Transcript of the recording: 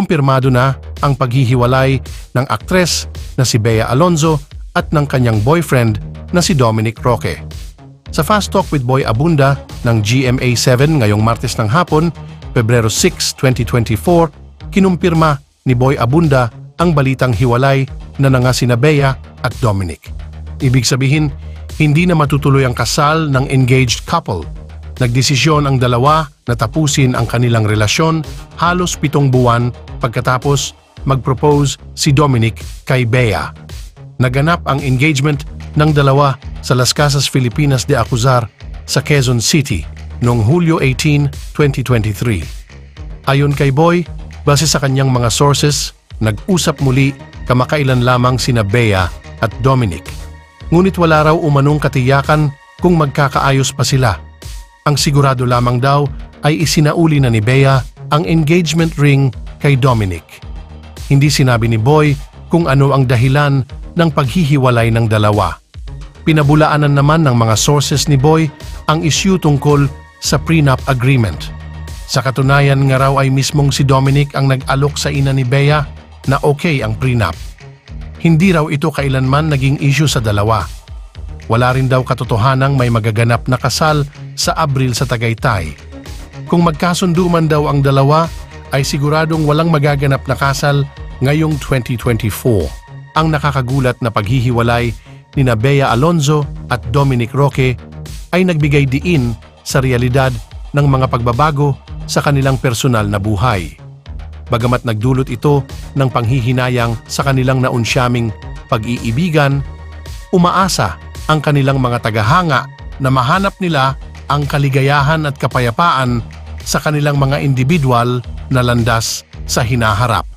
kumpirmado na ang paghihiwalay ng aktres na si Bea Alonzo at ng kanyang boyfriend na si Dominic Roque. Sa Fast Talk with Boy Abunda ng GMA7 ngayong Martes ng hapon, Pebrero 6, 2024, kinumpirma ni Boy Abunda ang balitang hiwalay na nga sina Bea at Dominic. Ibig sabihin, hindi na matutuloy ang kasal ng engaged couple. Nagdesisyon ang dalawa na tapusin ang kanilang relasyon halos 7 buwan pagkatapos mag-propose si Dominic kay Bea. Naganap ang engagement ng dalawa sa Las Casas, Filipinas de Acuzar sa Quezon City noong Hulyo 18, 2023. Ayon kay Boy, base sa kanyang mga sources, nag-usap muli kamakailan lamang sina Bea at Dominic. Ngunit wala raw umanong katiyakan kung magkakaayos pa sila. Ang sigurado lamang daw ay isinauli na ni Bea ang engagement ring kay Dominic. Hindi sinabi ni Boy kung ano ang dahilan ng paghihiwalay ng dalawa. Pinabulaanan naman ng mga sources ni Boy ang issue tungkol sa prenup agreement. Sa katunayan nga raw ay mismong si Dominic ang nag-alok sa ina ni Bea na okay ang prenup. Hindi raw ito kailanman naging issue sa dalawa. Wala rin daw katotohanang may magaganap na kasal sa Abril sa Tagaytay. Kung magkasundo man daw ang dalawa, ay siguradong walang magaganap na kasal ngayong 2024. Ang nakakagulat na paghihiwalay ni Bea Alonzo at Dominic Roque ay nagbigay diin sa realidad ng mga pagbabago sa kanilang personal na buhay. Bagamat nagdulot ito ng panghihinayang sa kanilang naunsyaming pag-iibigan, umaasa ang kanilang mga tagahanga na mahanap nila ang kaligayahan at kapayapaan sa kanilang mga individual na landas sa hinaharap.